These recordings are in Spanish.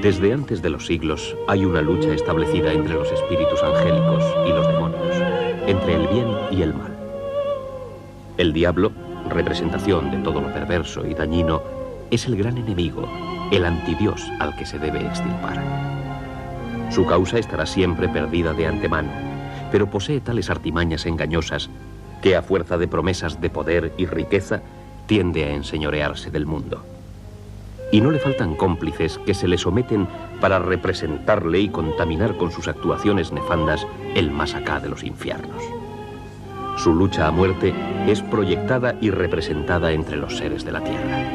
Desde antes de los siglos hay una lucha establecida entre los espíritus angélicos y los demonios, entre el bien y el mal. El diablo, representación de todo lo perverso y dañino, es el gran enemigo, el antidios al que se debe extirpar. Su causa estará siempre perdida de antemano, pero posee tales artimañas engañosas que a fuerza de promesas de poder y riqueza tiende a enseñorearse del mundo. Y no le faltan cómplices que se le someten para representarle y contaminar con sus actuaciones nefandas el más acá de los infiernos. Su lucha a muerte es proyectada y representada entre los seres de la tierra.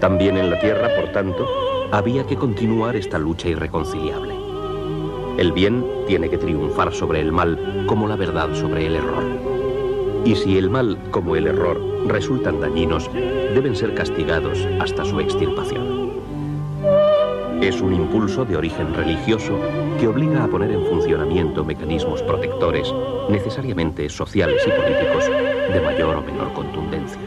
También en la tierra, por tanto, había que continuar esta lucha irreconciliable. El bien tiene que triunfar sobre el mal como la verdad sobre el error. Y si el mal como el error resultan dañinos, deben ser castigados hasta su extirpación. Es un impulso de origen religioso que obliga a poner en funcionamiento mecanismos protectores, necesariamente sociales y políticos, de mayor o menor contundencia.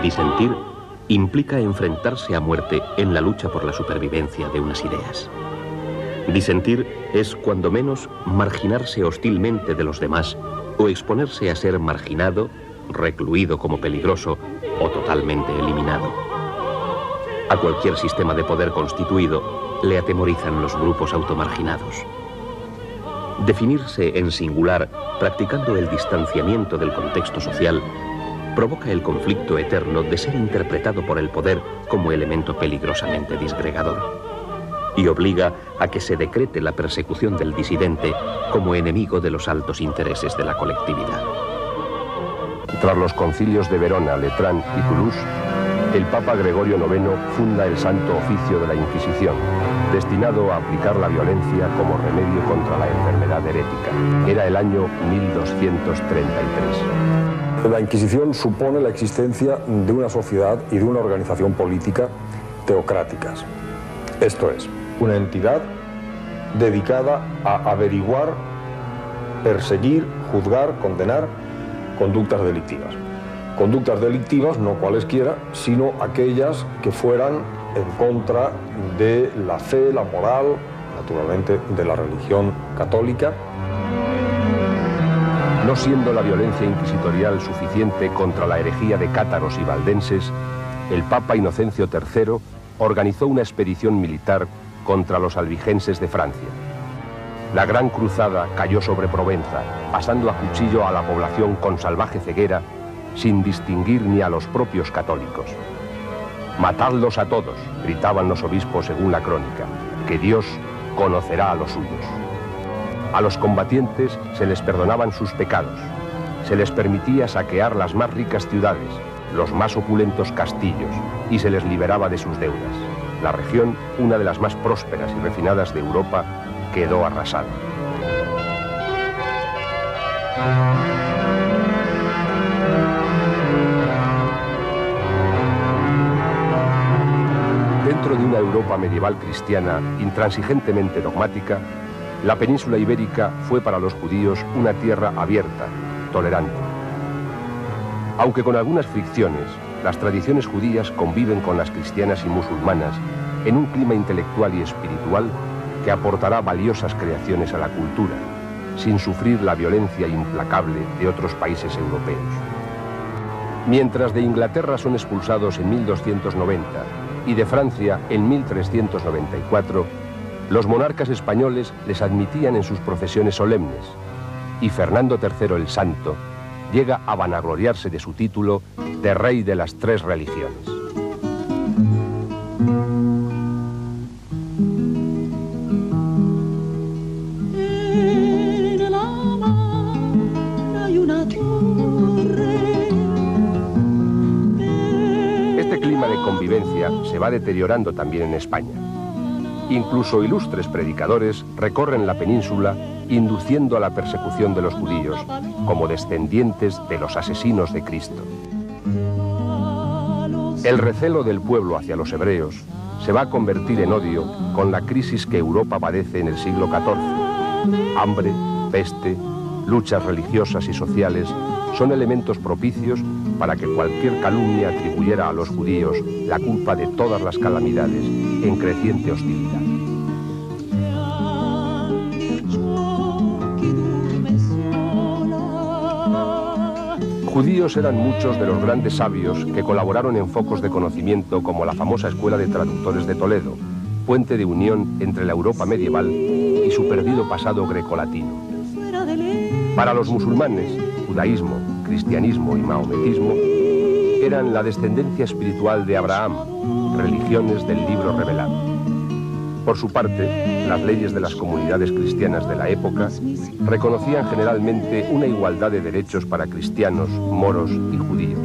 Disentir implica enfrentarse a muerte en la lucha por la supervivencia de unas ideas. Disentir es, cuando menos, marginarse hostilmente de los demás o exponerse a ser marginado, recluido como peligroso o totalmente eliminado. A cualquier sistema de poder constituido le atemorizan los grupos automarginados. Definirse en singular, practicando el distanciamiento del contexto social, provoca el conflicto eterno de ser interpretado por el poder como elemento peligrosamente disgregador, y obliga a que se decrete la persecución del disidente como enemigo de los altos intereses de la colectividad. Tras los concilios de Verona, Letrán y Toulouse, el Papa Gregorio IX funda el Santo Oficio de la Inquisición, destinado a aplicar la violencia como remedio contra la enfermedad herética. Era el año 1233. La Inquisición supone la existencia de una sociedad y de una organización política teocráticas. Esto es, una entidad dedicada a averiguar, perseguir, juzgar, condenar conductas delictivas. Conductas delictivas no cualesquiera, sino aquellas que fueran en contra de la fe, la moral, naturalmente de la religión católica. No siendo la violencia inquisitorial suficiente contra la herejía de cátaros y valdenses, el Papa Inocencio III organizó una expedición militar contra los albigenses de Francia. La Gran Cruzada cayó sobre Provenza, pasando a cuchillo a la población con salvaje ceguera, sin distinguir ni a los propios católicos. «Matadlos a todos», gritaban los obispos según la crónica, «que Dios conocerá a los suyos». A los combatientes se les perdonaban sus pecados, se les permitía saquear las más ricas ciudades, los más opulentos castillos, y se les liberaba de sus deudas. La región, una de las más prósperas y refinadas de Europa, quedó arrasada. Dentro de una Europa medieval cristiana intransigentemente dogmática, la península ibérica fue para los judíos una tierra abierta, tolerante. Aunque con algunas fricciones, las tradiciones judías conviven con las cristianas y musulmanas en un clima intelectual y espiritual que aportará valiosas creaciones a la cultura, sin sufrir la violencia implacable de otros países europeos. Mientras de Inglaterra son expulsados en 1290 y de Francia en 1394, los monarcas españoles les admitían en sus procesiones solemnes, y Fernando III el Santo llega a vanagloriarse de su título de Rey de las Tres Religiones. Este clima de convivencia se va deteriorando también en España. Incluso ilustres predicadores recorren la península induciendo a la persecución de los judíos como descendientes de los asesinos de Cristo. El recelo del pueblo hacia los hebreos se va a convertir en odio con la crisis que Europa padece en el siglo XIV. Hambre, peste, luchas religiosas y sociales son elementos propicios para que cualquier calumnia atribuyera a los judíos la culpa de todas las calamidades en creciente hostilidad. Judíos eran muchos de los grandes sabios que colaboraron en focos de conocimiento como la famosa Escuela de Traductores de Toledo, puente de unión entre la Europa medieval y su perdido pasado grecolatino. Para los musulmanes, judaísmo, cristianismo y maometismo eran la descendencia espiritual de Abraham, religiones del libro revelado. Por su parte, las leyes de las comunidades cristianas de la época reconocían generalmente una igualdad de derechos para cristianos, moros y judíos.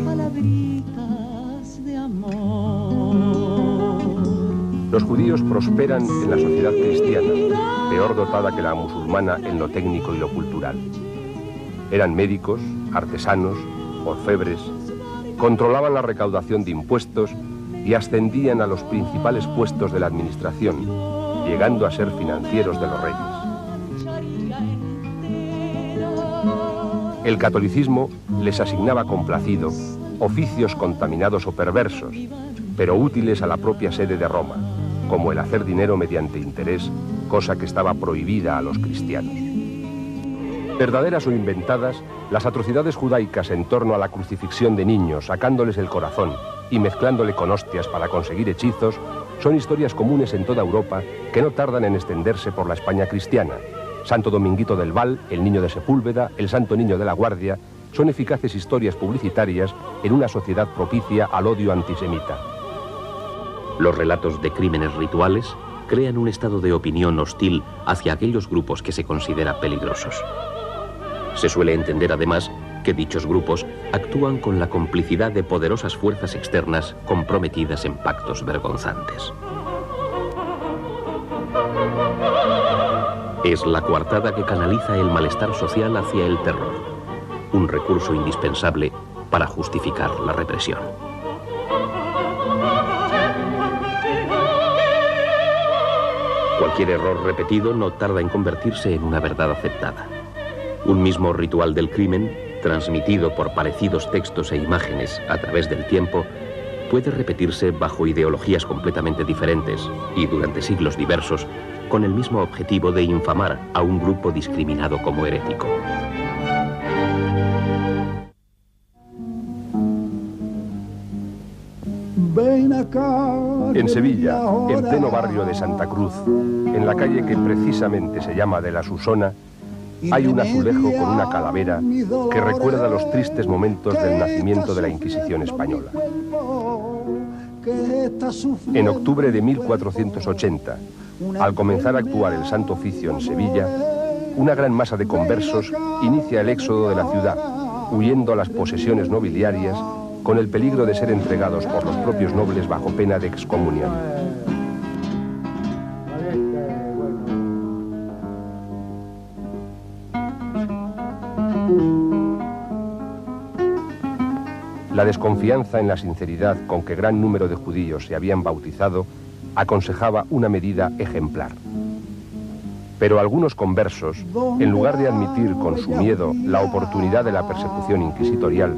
Los judíos prosperan en la sociedad cristiana, peor dotada que la musulmana en lo técnico y lo cultural. Eran médicos, artesanos, orfebres, controlaban la recaudación de impuestos y ascendían a los principales puestos de la administración, llegando a ser financieros de los reyes. El catolicismo les asignaba complacido oficios contaminados o perversos, pero útiles a la propia sede de Roma, como el hacer dinero mediante interés, cosa que estaba prohibida a los cristianos. Verdaderas o inventadas, las atrocidades judaicas en torno a la crucifixión de niños, sacándoles el corazón y mezclándole con hostias para conseguir hechizos, son historias comunes en toda Europa que no tardan en extenderse por la España cristiana. Santo Dominguito del Val, el Niño de Sepúlveda, el Santo Niño de la Guardia, son eficaces historias publicitarias en una sociedad propicia al odio antisemita. Los relatos de crímenes rituales crean un estado de opinión hostil hacia aquellos grupos que se considera peligrosos. Se suele entender además que dichos grupos actúan con la complicidad de poderosas fuerzas externas comprometidas en pactos vergonzantes. Es la coartada que canaliza el malestar social hacia el terror, un recurso indispensable para justificar la represión. Cualquier error repetido no tarda en convertirse en una verdad aceptada. Un mismo ritual del crimen, transmitido por parecidos textos e imágenes a través del tiempo, puede repetirse bajo ideologías completamente diferentes y durante siglos diversos, con el mismo objetivo de infamar a un grupo discriminado como herético. En Sevilla, en pleno barrio de Santa Cruz, en la calle que precisamente se llama de la Susona, hay un azulejo con una calavera que recuerda los tristes momentos del nacimiento de la Inquisición española. En octubre de 1480, al comenzar a actuar el Santo Oficio en Sevilla, una gran masa de conversos inicia el éxodo de la ciudad, huyendo a las posesiones nobiliarias con el peligro de ser entregados por los propios nobles bajo pena de excomunión. La desconfianza en la sinceridad con que gran número de judíos se habían bautizado aconsejaba una medida ejemplar. Pero algunos conversos, en lugar de admitir con su miedo la oportunidad de la persecución inquisitorial,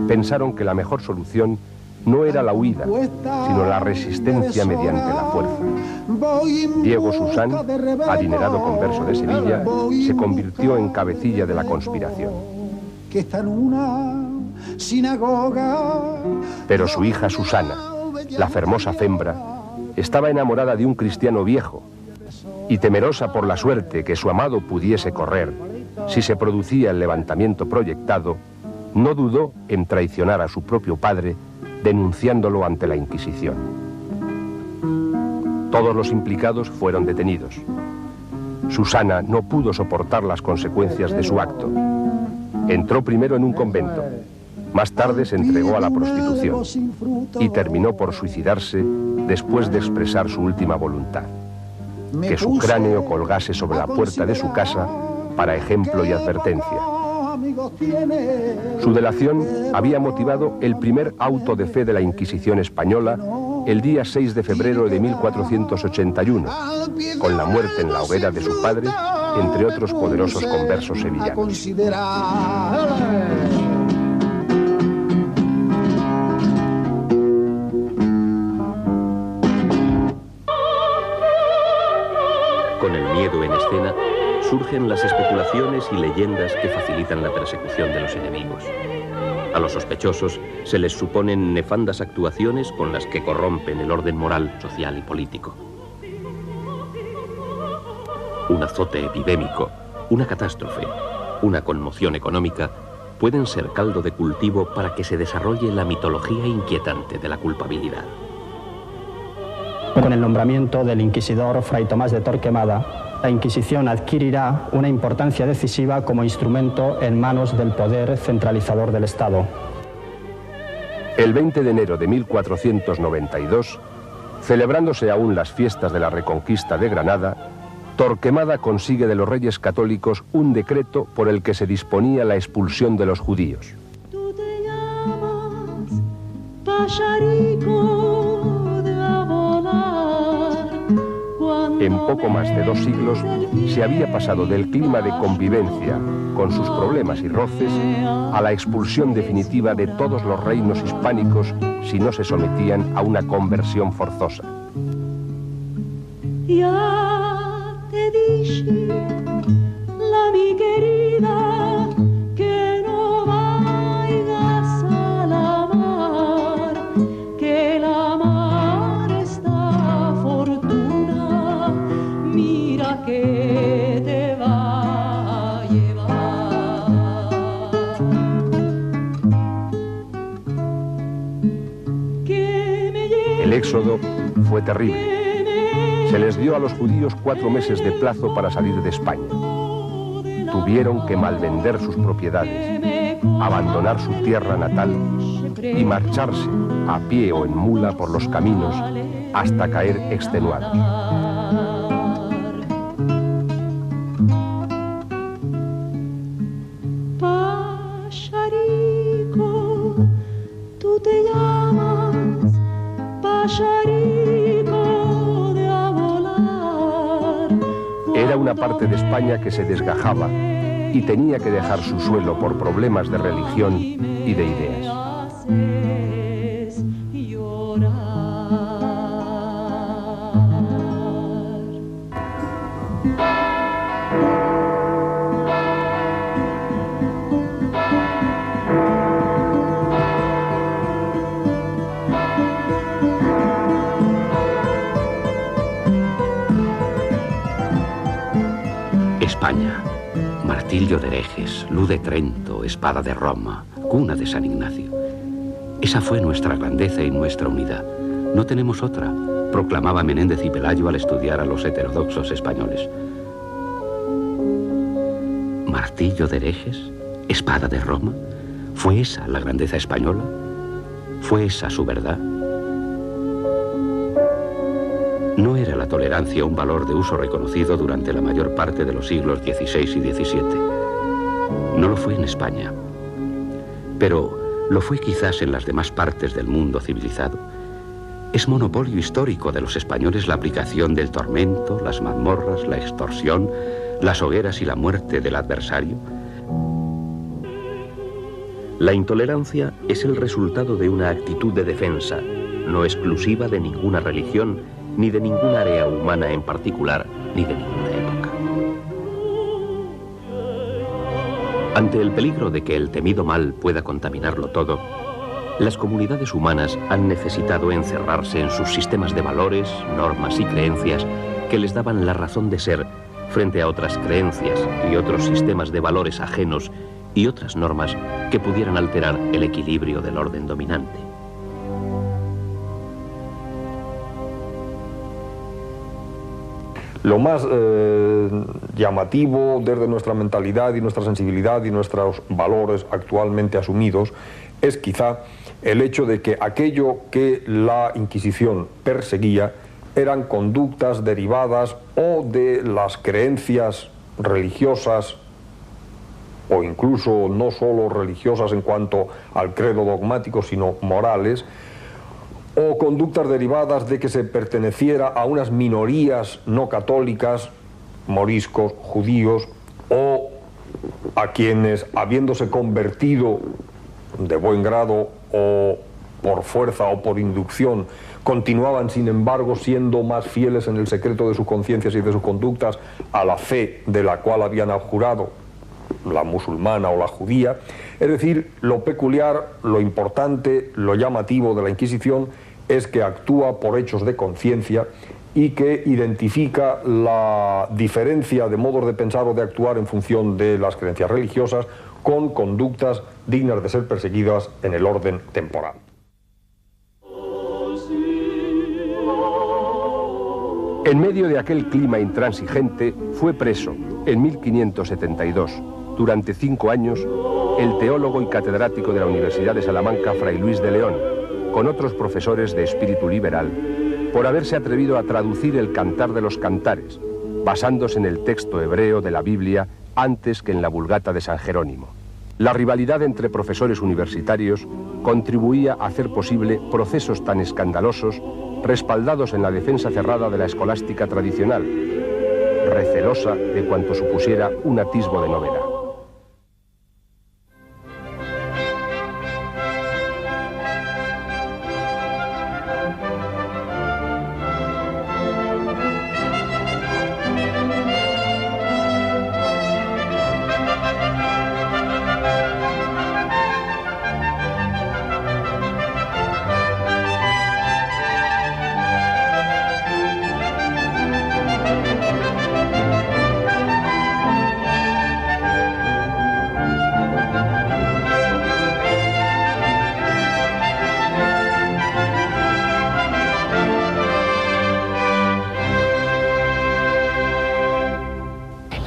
pensaron que la mejor solución no era la huida, sino la resistencia mediante la fuerza. Diego Susán, adinerado converso de Sevilla, se convirtió en cabecilla de la conspiración. Pero su hija Susana, la fermosa fembra, estaba enamorada de un cristiano viejo y temerosa por la suerte que su amado pudiese correr si se producía el levantamiento proyectado, no dudó en traicionar a su propio padre denunciándolo ante la Inquisición. Todos los implicados fueron detenidos. Susana no pudo soportar las consecuencias de su acto. Entró primero en un convento. Más tarde se entregó a la prostitución y terminó por suicidarse después de expresar su última voluntad: que su cráneo colgase sobre la puerta de su casa para ejemplo y advertencia. Su delación había motivado el primer auto de fe de la Inquisición española el día 6 de febrero de 1481, con la muerte en la hoguera de su padre entre otros poderosos conversos sevillanos. Con el miedo en escena, surgen las especulaciones y leyendas que facilitan la persecución de los enemigos. A los sospechosos se les suponen nefandas actuaciones con las que corrompen el orden moral, social y político. Un azote epidémico, una catástrofe, una conmoción económica pueden ser caldo de cultivo para que se desarrolle la mitología inquietante de la culpabilidad. Con el nombramiento del inquisidor Fray Tomás de Torquemada, la Inquisición adquirirá una importancia decisiva como instrumento en manos del poder centralizador del Estado. El 20 de enero de 1492, celebrándose aún las fiestas de la Reconquista de Granada, Torquemada consigue de los reyes católicos un decreto por el que se disponía la expulsión de los judíos. Tú te llamas Pacharico de volar. En poco más de 2 siglos se había pasado del clima de convivencia con sus problemas y roces a la expulsión definitiva de todos los reinos hispánicos si no se sometían a una conversión forzosa. Ya te dije, la mi querida, que no vayas a la mar, que la mar está fortuna, mira que te va a llevar. Que me lleve. El éxodo fue terrible. Se les dio a los judíos 4 meses de plazo para salir de España. Tuvieron que malvender sus propiedades, abandonar su tierra natal y marcharse a pie o en mula por los caminos hasta caer extenuados. Pacharico, tú te llamas Pacharico. Era una parte de España que se desgajaba y tenía que dejar su suelo por problemas de religión y de ideas. España, martillo de herejes, luz de Trento, espada de Roma, cuna de San Ignacio. Esa fue nuestra grandeza y nuestra unidad. No tenemos otra, proclamaba Menéndez y Pelayo al estudiar a los heterodoxos españoles. ¿Martillo de herejes? ¿Espada de Roma? ¿Fue esa la grandeza española? ¿Fue esa su verdad? No era la tolerancia un valor de uso reconocido durante la mayor parte de los siglos XVI y XVII. No lo fue en España, pero lo fue quizás en las demás partes del mundo civilizado. Es monopolio histórico de los españoles la aplicación del tormento, las mazmorras, la extorsión, las hogueras y la muerte del adversario. La intolerancia es el resultado de una actitud de defensa, no exclusiva de ninguna religión, ni de ninguna área humana en particular, ni de ninguna época. Ante el peligro de que el temido mal pueda contaminarlo todo, las comunidades humanas han necesitado encerrarse en sus sistemas de valores, normas y creencias que les daban la razón de ser frente a otras creencias y otros sistemas de valores ajenos y otras normas que pudieran alterar el equilibrio del orden dominante. Lo más llamativo desde nuestra mentalidad y nuestra sensibilidad y nuestros valores actualmente asumidos es quizá el hecho de que aquello que la Inquisición perseguía eran conductas derivadas o de las creencias religiosas o incluso no solo religiosas en cuanto al credo dogmático, sino morales, o conductas derivadas de que se perteneciera a unas minorías no católicas moriscos, judíos, o a quienes, habiéndose convertido de buen grado o por fuerza o por inducción, continuaban sin embargo siendo más fieles en el secreto de sus conciencias y de sus conductas a la fe de la cual habían abjurado, la musulmana o la judía. Es decir, lo peculiar, lo importante, lo llamativo de la Inquisición es que actúa por hechos de conciencia y que identifica la diferencia de modos de pensar o de actuar en función de las creencias religiosas con conductas dignas de ser perseguidas en el orden temporal. En medio de aquel clima intransigente, fue preso, en 1572, durante 5 años, el teólogo y catedrático de la Universidad de Salamanca, Fray Luis de León, con otros profesores de espíritu liberal, por haberse atrevido a traducir el Cantar de los Cantares, basándose en el texto hebreo de la Biblia antes que en la Vulgata de San Jerónimo. La rivalidad entre profesores universitarios contribuía a hacer posible procesos tan escandalosos respaldados en la defensa cerrada de la escolástica tradicional, recelosa de cuanto supusiera un atisbo de novedad.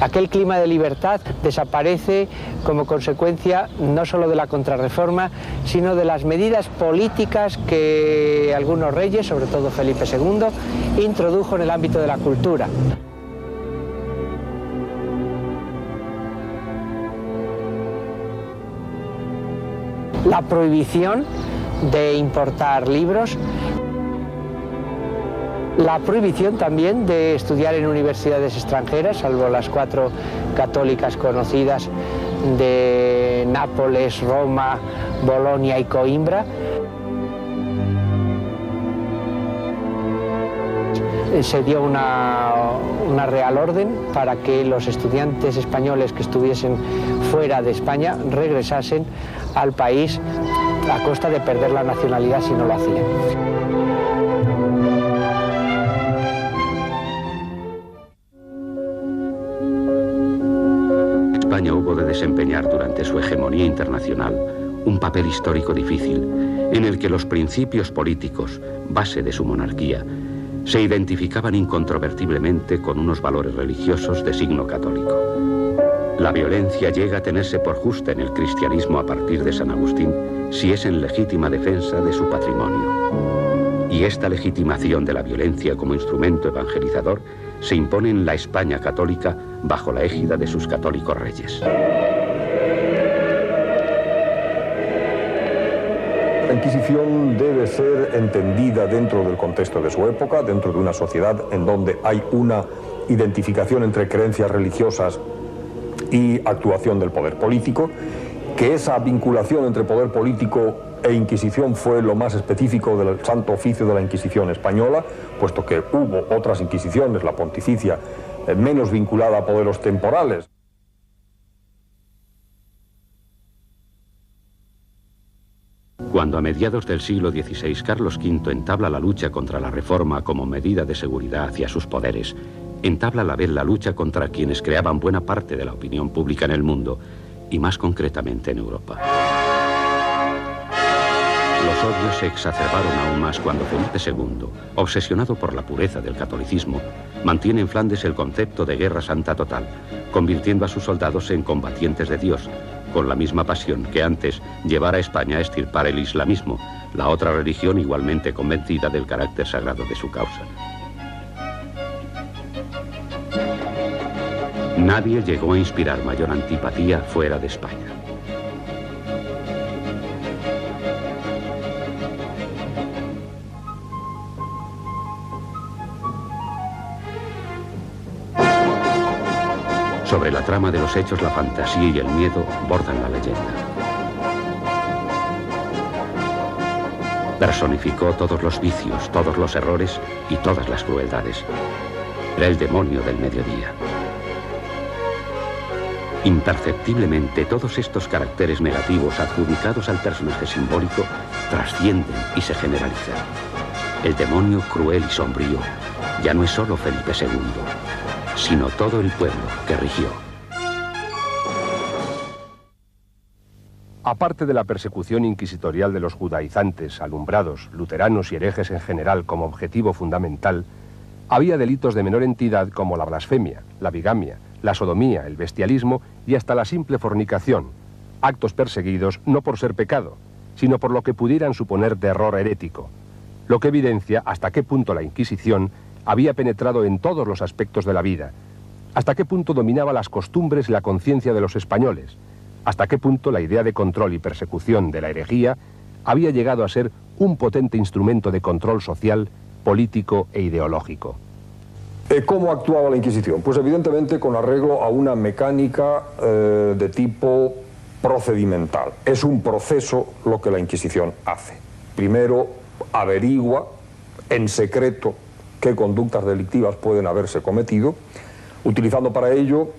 Aquel clima de libertad desaparece como consecuencia no solo de la contrarreforma, sino de las medidas políticas que algunos reyes, sobre todo Felipe II, introdujo en el ámbito de la cultura. La prohibición de importar libros, la prohibición también de estudiar en universidades extranjeras, salvo las 4 católicas conocidas de Nápoles, Roma, Bolonia y Coimbra. Se dio una real orden para que los estudiantes españoles que estuviesen fuera de España regresasen al país a costa de perder la nacionalidad si no lo hacían. España hubo de desempeñar durante su hegemonía internacional un papel histórico difícil, en el que los principios políticos, base de su monarquía, se identificaban incontrovertiblemente con unos valores religiosos de signo católico. La violencia llega a tenerse por justa en el cristianismo a partir de San Agustín si es en legítima defensa de su patrimonio. Y esta legitimación de la violencia como instrumento evangelizador se impone en la España católica bajo la égida de sus católicos reyes. La Inquisición debe ser entendida dentro del contexto de su época, dentro de una sociedad en donde hay una identificación entre creencias religiosas y actuación del poder político, que esa vinculación entre poder político e Inquisición fue lo más específico del Santo Oficio de la Inquisición española, puesto que hubo otras Inquisiciones, la pontificia, menos vinculada a poderes temporales. Cuando a mediados del siglo XVI Carlos V entabla la lucha contra la reforma como medida de seguridad hacia sus poderes, entabla a la vez la lucha contra quienes creaban buena parte de la opinión pública en el mundo, y más concretamente en Europa. Los odios se exacerbaron aún más cuando Felipe II, obsesionado por la pureza del catolicismo, mantiene en Flandes el concepto de guerra santa total, convirtiendo a sus soldados en combatientes de Dios, con la misma pasión que antes llevara a España a extirpar el islamismo, la otra religión igualmente convencida del carácter sagrado de su causa. Nadie llegó a inspirar mayor antipatía fuera de España. Sobre la trama de los hechos, la fantasía y el miedo bordan la leyenda. Personificó todos los vicios, todos los errores y todas las crueldades. Era el demonio del mediodía. Imperceptiblemente, todos estos caracteres negativos adjudicados al personaje simbólico trascienden y se generalizan. El demonio cruel y sombrío ya no es solo Felipe II, sino todo el pueblo que rigió. Aparte de la persecución inquisitorial de los judaizantes, alumbrados, luteranos y herejes en general como objetivo fundamental, había delitos de menor entidad como la blasfemia, la bigamia, la sodomía, el bestialismo y hasta la simple fornicación, actos perseguidos no por ser pecado, sino por lo que pudieran suponer de error herético, lo que evidencia hasta qué punto la Inquisición había penetrado en todos los aspectos de la vida, hasta qué punto dominaba las costumbres y la conciencia de los españoles, hasta qué punto la idea de control y persecución de la herejía había llegado a ser un potente instrumento de control social, político e ideológico. ¿Cómo actuaba la Inquisición? Pues evidentemente con arreglo a una mecánica de tipo procedimental. Es un proceso lo que la Inquisición hace. Primero averigua en secreto qué conductas delictivas pueden haberse cometido, utilizando para ello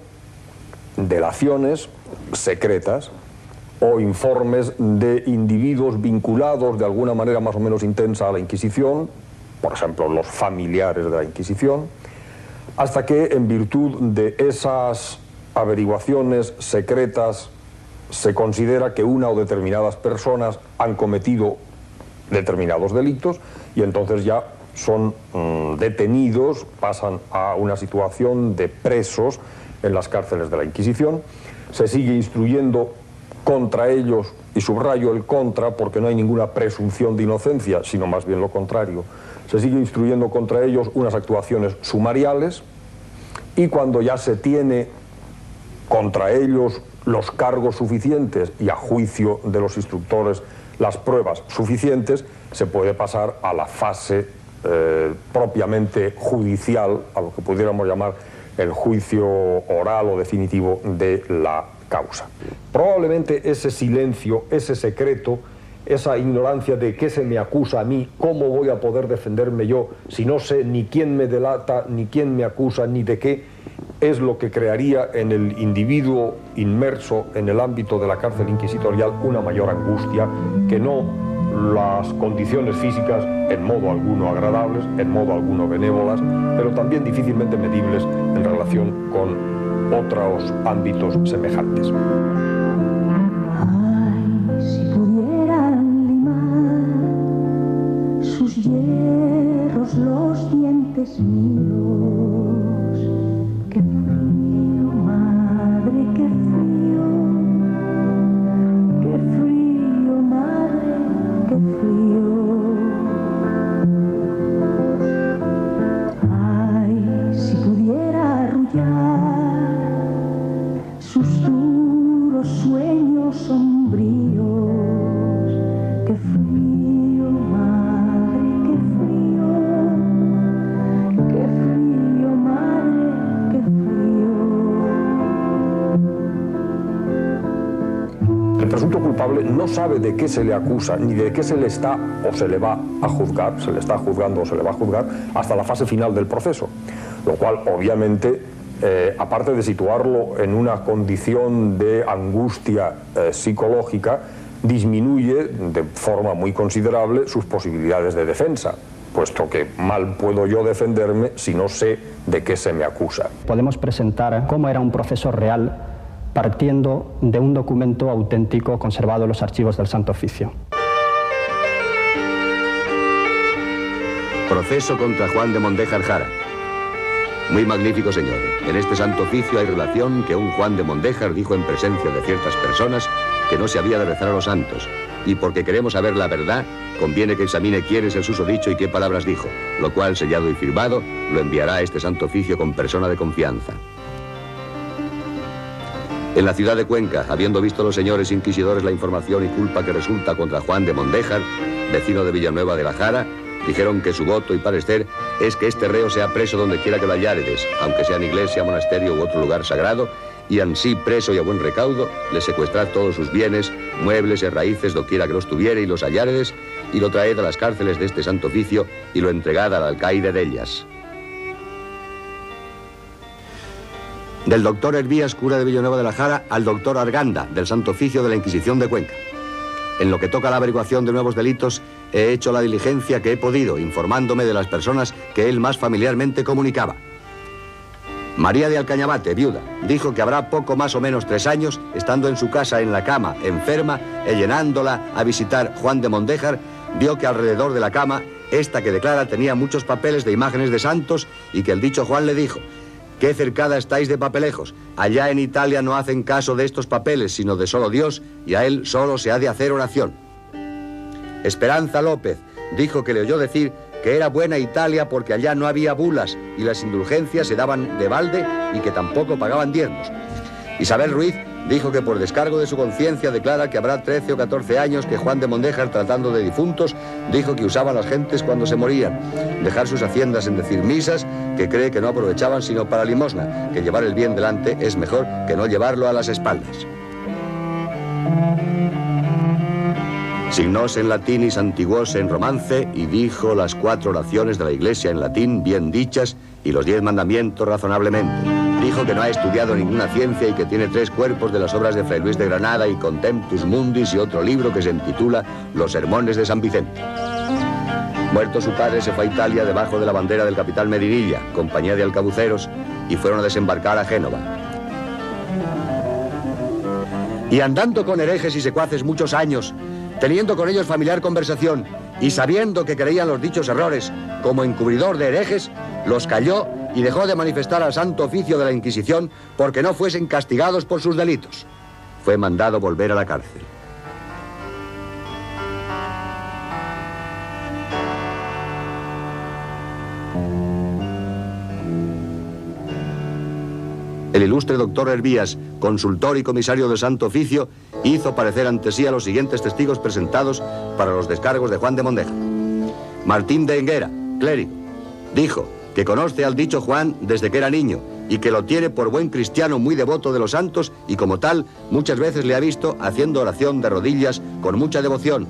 delaciones secretas o informes de individuos vinculados de alguna manera más o menos intensa a la Inquisición, por ejemplo los familiares de la Inquisición, hasta que en virtud de esas averiguaciones secretas se considera que una o determinadas personas han cometido determinados delitos y entonces ya son detenidos, pasan a una situación de presos en las cárceles de la Inquisición. Se sigue instruyendo contra ellos, y subrayo el contra porque no hay ninguna presunción de inocencia, sino más bien lo contrario. Se sigue instruyendo contra ellos unas actuaciones sumariales y cuando ya se tiene contra ellos los cargos suficientes y a juicio de los instructores las pruebas suficientes, se puede pasar a la fase propiamente judicial, a lo que pudiéramos llamar el juicio oral o definitivo de la causa. Probablemente ese silencio, ese secreto, esa ignorancia de qué se me acusa a mí, cómo voy a poder defenderme yo si no sé ni quién me delata, ni quién me acusa, ni de qué, es lo que crearía en el individuo inmerso en el ámbito de la cárcel inquisitorial una mayor angustia que no las condiciones físicas, en modo alguno agradables, en modo alguno benévolas, pero también difícilmente medibles en relación con otros ámbitos semejantes. Ay, si pudieran limar sus hierros los dientes míos, qué frío, madre, qué frío, madre, qué frío. Ay, si pudiera arrullar sus duros sueños sombríos, qué frío, madre, qué frío, madre, qué frío. El presunto culpable no sabe de qué se le acusa, ni de qué se le está o se le va a juzgar, se le está juzgando o se le va a juzgar, hasta la fase final del proceso. Lo cual, obviamente, aparte de situarlo en una condición de angustia psicológica, disminuye de forma muy considerable sus posibilidades de defensa, puesto que mal puedo yo defenderme si no sé de qué se me acusa. Podemos presentar cómo era un proceso real partiendo de un documento auténtico conservado en los archivos del Santo Oficio. Proceso contra Juan de Mondéjar Jara. Muy magnífico, señor. En este Santo Oficio hay relación que un Juan de Mondéjar dijo en presencia de ciertas personas que no se había de rezar a los santos. Y porque queremos saber la verdad, conviene que examine quién es el susodicho y qué palabras dijo, lo cual, sellado y firmado, lo enviará a este Santo Oficio con persona de confianza. En la ciudad de Cuenca, habiendo visto los señores inquisidores la información y culpa que resulta contra Juan de Mondéjar, vecino de Villanueva de la Jara, Dijeron que su voto y parecer es que este reo sea preso donde quiera que lo halláredes, aunque sea en iglesia, monasterio u otro lugar sagrado, y ansí preso y a buen recaudo, le secuestrad todos sus bienes, muebles y raíces doquiera que los tuviere y los halláredes, y lo traed a las cárceles de este santo oficio y lo entregad al alcaide de ellas. Del doctor Hervías, cura de Villanueva de la Jara, al doctor Arganda, del santo oficio de la Inquisición de Cuenca. En lo que toca a la averiguación de nuevos delitos, he hecho la diligencia que he podido, informándome de las personas que él más familiarmente comunicaba. María de Alcañabate, viuda, dijo que habrá poco más o menos 3 años, estando en su casa en la cama, enferma, y llenándola a visitar Juan de Mondéjar, vio que alrededor de la cama, esta que declara tenía muchos papeles de imágenes de santos, y que el dicho Juan le dijo: «Qué cercada estáis de papelejos. Allá en Italia no hacen caso de estos papeles, sino de solo Dios, y a él solo se ha de hacer oración». Esperanza López dijo que le oyó decir que era buena Italia porque allá no había bulas y las indulgencias se daban de balde y que tampoco pagaban diezmos. Isabel Ruiz dijo que por descargo de su conciencia declara que habrá 13 o 14 años que Juan de Mondéjar, tratando de difuntos, dijo que usaban las gentes cuando se morían dejar sus haciendas en decir misas, que cree que no aprovechaban sino para limosna, que llevar el bien delante es mejor que no llevarlo a las espaldas. Signóse en latín y santiguóse en romance, y dijo las 4 oraciones de la Iglesia en latín bien dichas y los 10 mandamientos razonablemente. Dijo que no ha estudiado ninguna ciencia y que tiene 3 cuerpos de las obras de Fray Luis de Granada y Contemptus Mundis y otro libro que se intitula Los Sermones de San Vicente. Muerto su padre, se fue a Italia debajo de la bandera del capitán Medinilla, compañía de alcabuceros, y fueron a desembarcar a Génova. Y andando con herejes y secuaces muchos años, teniendo con ellos familiar conversación y sabiendo que creían los dichos errores como encubridor de herejes, los calló y dejó de manifestar al santo oficio de la Inquisición porque no fuesen castigados por sus delitos. Fue mandado volver a la cárcel. El ilustre doctor Hervías, consultor y comisario del Santo Oficio, hizo parecer ante sí a los siguientes testigos presentados para los descargos de Juan de Mondéjar. Martín de Enguera, clérigo, dijo que conoce al dicho Juan desde que era niño y que lo tiene por buen cristiano muy devoto de los santos y como tal muchas veces le ha visto haciendo oración de rodillas con mucha devoción.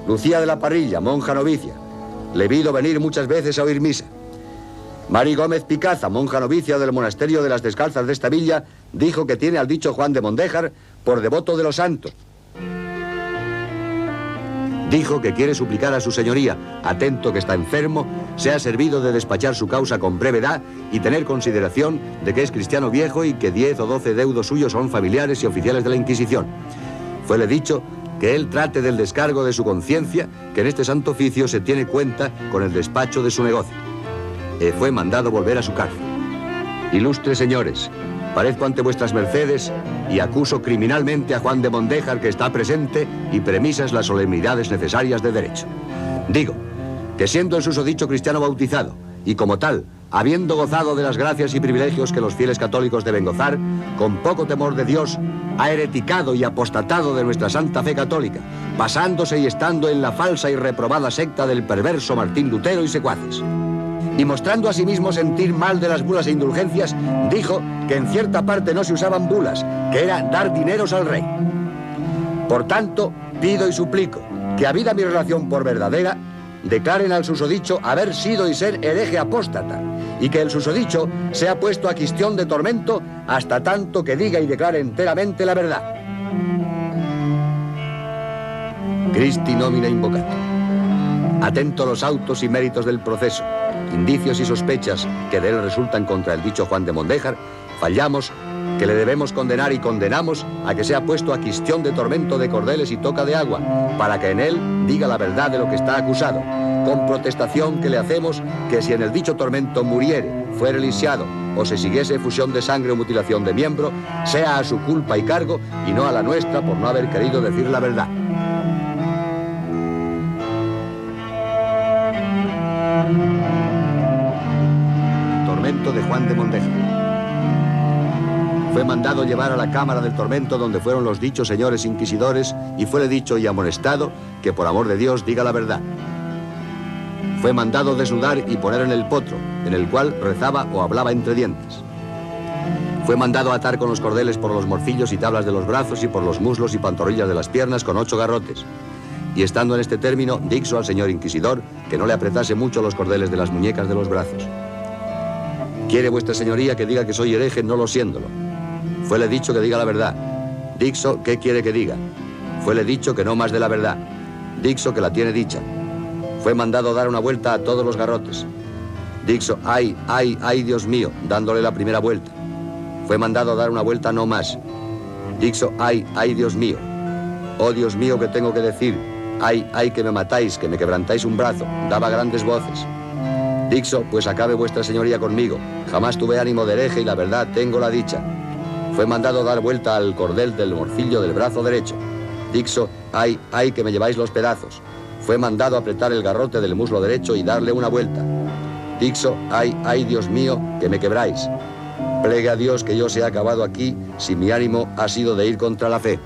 Lucía de la Parrilla, monja novicia, le he visto venir muchas veces a oír misa. Mari Gómez Picaza, monja novicia del monasterio de las Descalzas de esta villa, dijo que tiene al dicho Juan de Mondéjar por devoto de los santos. Dijo que quiere suplicar a su señoría, atento que está enfermo, sea servido de despachar su causa con brevedad y tener consideración de que es cristiano viejo y que 10 o 12 deudos suyos son familiares y oficiales de la Inquisición. Fuele dicho que él trate del descargo de su conciencia, que en este santo oficio se tiene cuenta con el despacho de su negocio. Fue mandado volver a su cárcel. Ilustres señores, parezco ante vuestras mercedes y acuso criminalmente a Juan de Mondéjar que está presente y premisas las solemnidades necesarias de derecho. Digo que siendo el susodicho cristiano bautizado y como tal, habiendo gozado de las gracias y privilegios que los fieles católicos deben gozar, con poco temor de Dios, ha hereticado y apostatado de nuestra santa fe católica, basándose y estando en la falsa y reprobada secta del perverso Martín Lutero y secuaces. Y mostrando a sí mismo sentir mal de las bulas e indulgencias, dijo que en cierta parte no se usaban bulas, que era dar dineros al rey. Por tanto, pido y suplico que, habida mi relación por verdadera, declaren al susodicho haber sido y ser hereje apóstata, y que el susodicho sea puesto a quistión de tormento hasta tanto que diga y declare enteramente la verdad. Christi nomine invocato. Atento los autos y méritos del proceso, indicios y sospechas que de él resultan contra el dicho Juan de Mondéjar, fallamos que le debemos condenar y condenamos a que sea puesto a quistión de tormento de cordeles y toca de agua, para que en él diga la verdad de lo que está acusado, con protestación que le hacemos que si en el dicho tormento muriere, fuere lisiado, o se siguiese efusión de sangre o mutilación de miembro, sea a su culpa y cargo, y no a la nuestra por no haber querido decir la verdad. Tormento de Juan de Mondéjar. Fue mandado llevar a la cámara del tormento donde fueron los dichos señores inquisidores y fuele dicho y amonestado que por amor de Dios diga la verdad. Fue mandado desnudar y poner en el potro, en el cual rezaba o hablaba entre dientes. Fue mandado atar con los cordeles por los morcillos y tablas de los brazos y por los muslos y pantorrillas de las piernas con 8 garrotes. Y estando en este término, dixo al señor inquisidor que no le apretase mucho los cordeles de las muñecas de los brazos. ¿Quiere vuestra señoría que diga que soy hereje no lo siéndolo? Fuele dicho que diga la verdad. Dixo, ¿qué quiere que diga? Fuele dicho que no más de la verdad. Dixo que la tiene dicha. Fue mandado dar una vuelta a todos los garrotes. Dixo, ay, ay, ay, Dios mío, dándole la primera vuelta. Fue mandado dar una vuelta no más. Dixo, ay, ay, Dios mío. Oh, Dios mío, ¿qué tengo que decir? Ay, ay, que me matáis, que me quebrantáis un brazo. Daba grandes voces. Dixo, pues acabe vuestra señoría conmigo. Jamás tuve ánimo de hereje y la verdad tengo la dicha. Fue mandado dar vuelta al cordel del morcillo del brazo derecho. Dixo, ay, ay, que me lleváis los pedazos. Fue mandado apretar el garrote del muslo derecho y darle una vuelta. Dixo, ay, ay, Dios mío, que me quebráis. Plegue a Dios que yo se he acabado aquí si mi ánimo ha sido de ir contra la fe.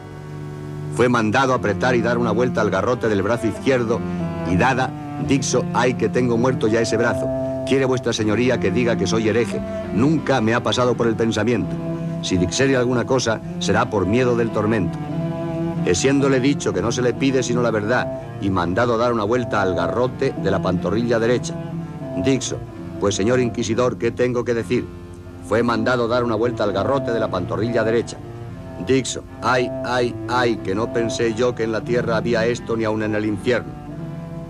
Fue mandado apretar y dar una vuelta al garrote del brazo izquierdo y dada, dixo, ay, que tengo muerto ya ese brazo. Quiere vuestra señoría que diga que soy hereje. Nunca me ha pasado por el pensamiento. Si dixere alguna cosa, será por miedo del tormento. Siéndole dicho que no se le pide sino la verdad y mandado dar una vuelta al garrote de la pantorrilla derecha. Dixo, pues señor inquisidor, ¿qué tengo que decir? Fue mandado dar una vuelta al garrote de la pantorrilla derecha. Dixo, ay, ay, ay, que no pensé yo que en la tierra había esto ni aun en el infierno.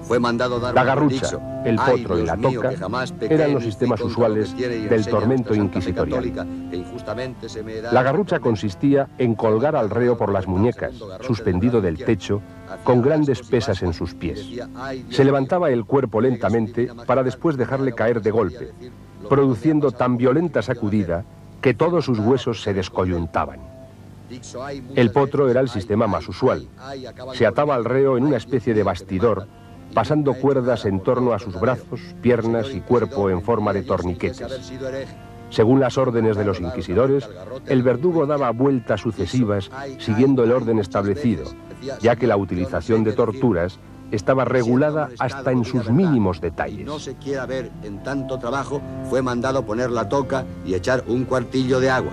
Fue mandado dar la garrucha, dixo, el potro ay, y la Dios mío, toca que jamás pequé eran los ni sistemas fui contra lo que usuales quiere y del enseña tormento nuestra Santa Fe inquisitorial. Católica, que injustamente se me da... La garrucha consistía en colgar al reo por las muñecas, suspendido del techo, con grandes pesas en sus pies. Se levantaba el cuerpo lentamente para después dejarle caer de golpe, produciendo tan violenta sacudida que todos sus huesos se descoyuntaban. El potro era el sistema más usual. Se ataba al reo en una especie de bastidor, pasando cuerdas en torno a sus brazos, piernas y cuerpo en forma de torniquetes. Según las órdenes de los inquisidores, el verdugo daba vueltas sucesivas siguiendo el orden establecido, ya que la utilización de torturas estaba regulada hasta en sus mínimos detalles. No se quiera ver en tanto trabajo, fue mandado poner la toca y echar un cuartillo de agua.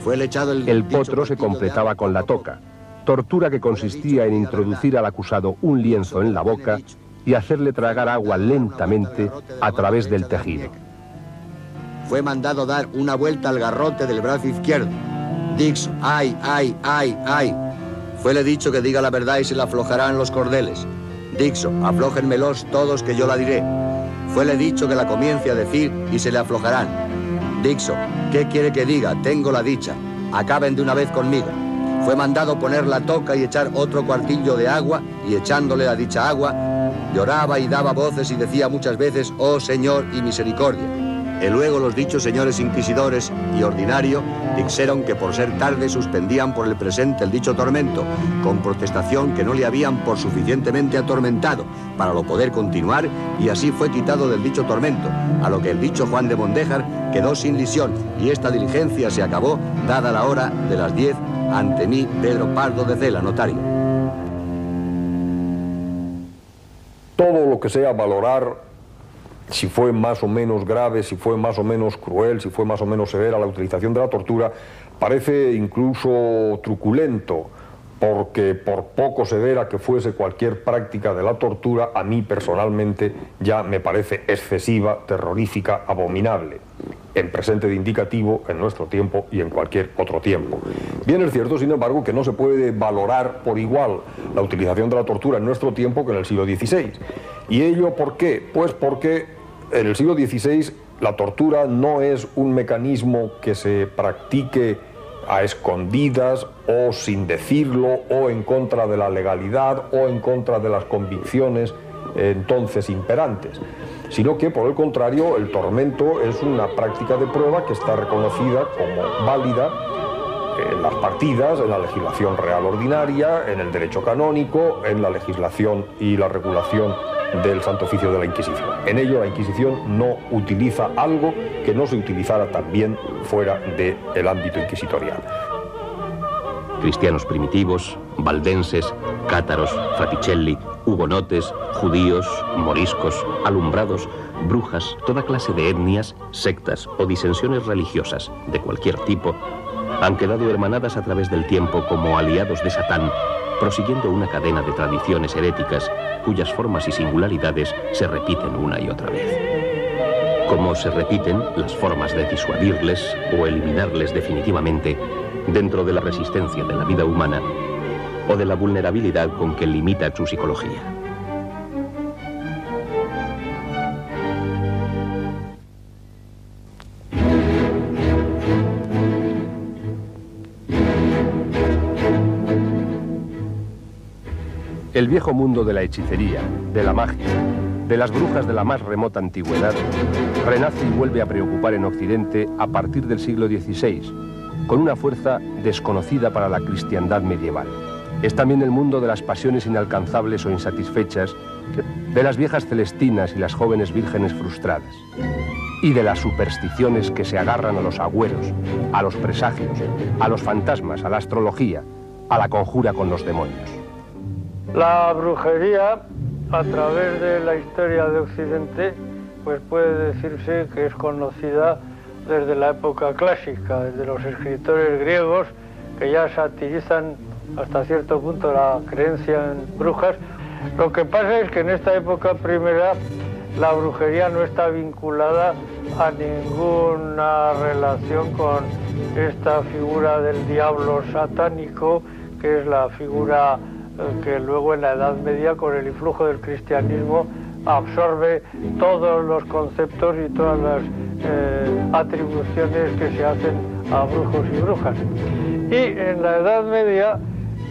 Fue echado el potro se completaba con la toca, tortura que consistía en introducir al acusado un lienzo en la boca y hacerle tragar agua lentamente a través del tejido. Fue mandado dar una vuelta al garrote del brazo izquierdo. Dixo, ay, ay, ay, ay. Fuele dicho que diga la verdad y se le aflojarán los cordeles. Dixo, aflójenmelos todos que yo la diré. Fuele dicho que la comience a decir y se le aflojarán. Dixo, ¿qué quiere que diga? Tengo la dicha. Acaben de una vez conmigo. Fue mandado poner la toca y echar otro cuartillo de agua, y echándole a dicha agua, lloraba y daba voces y decía muchas veces, oh Señor y misericordia. Y luego los dichos señores inquisidores y ordinario dixeron que por ser tarde suspendían por el presente el dicho tormento, con protestación que no le habían por suficientemente atormentado, para lo poder continuar, y así fue quitado del dicho tormento, a lo que el dicho Juan de Mondéjar quedó sin lisión, y esta diligencia se acabó, dada la hora de las 10, ante mí, Pedro Pardo de Cela, notario. Todo lo que sea valorar si fue más o menos grave, si fue más o menos cruel, si fue más o menos severa la utilización de la tortura, parece incluso truculento, porque por poco severa que fuese cualquier práctica de la tortura, a mí personalmente ya me parece excesiva, terrorífica, abominable, en presente de indicativo, en nuestro tiempo y en cualquier otro tiempo. Bien es cierto, sin embargo, que no se puede valorar por igual la utilización de la tortura en nuestro tiempo que en el siglo XVI. ¿Y ello por qué? Pues porque en el siglo XVI la tortura no es un mecanismo que se practique a escondidas o sin decirlo o en contra de la legalidad o en contra de las convicciones entonces imperantes, sino que por el contrario el tormento es una práctica de prueba que está reconocida como válida en las partidas, en la legislación real ordinaria, en el derecho canónico, en la legislación y la regulación del Santo Oficio de la Inquisición. En ello la Inquisición no utiliza algo que no se utilizara también fuera del ámbito inquisitorial. Cristianos primitivos, valdenses, cátaros, fraticelli, hugonotes, judíos, moriscos, alumbrados, brujas, toda clase de etnias, sectas o disensiones religiosas de cualquier tipo, han quedado hermanadas a través del tiempo como aliados de Satán, prosiguiendo una cadena de tradiciones heréticas cuyas formas y singularidades se repiten una y otra vez. Como se repiten las formas de disuadirles o eliminarles definitivamente dentro de la resistencia de la vida humana o de la vulnerabilidad con que limita su psicología. El viejo mundo de la hechicería, de la magia, de las brujas de la más remota antigüedad, renace y vuelve a preocupar en Occidente a partir del siglo XVI, con una fuerza desconocida para la cristiandad medieval. Es también el mundo de las pasiones inalcanzables o insatisfechas, de las viejas celestinas y las jóvenes vírgenes frustradas, y de las supersticiones que se agarran a los agüeros, a los presagios, a los fantasmas, a la astrología, a la conjura con los demonios. La brujería, a través de la historia de Occidente, pues puede decirse que es conocida desde la época clásica, desde los escritores griegos, que ya satirizan hasta cierto punto la creencia en brujas. Lo que pasa es que en esta época primera la brujería no está vinculada a ninguna relación con esta figura del diablo satánico, que es la figura que luego en la Edad Media, con el influjo del cristianismo, absorbe todos los conceptos y todas las atribuciones que se hacen a brujos y brujas. Y en la Edad Media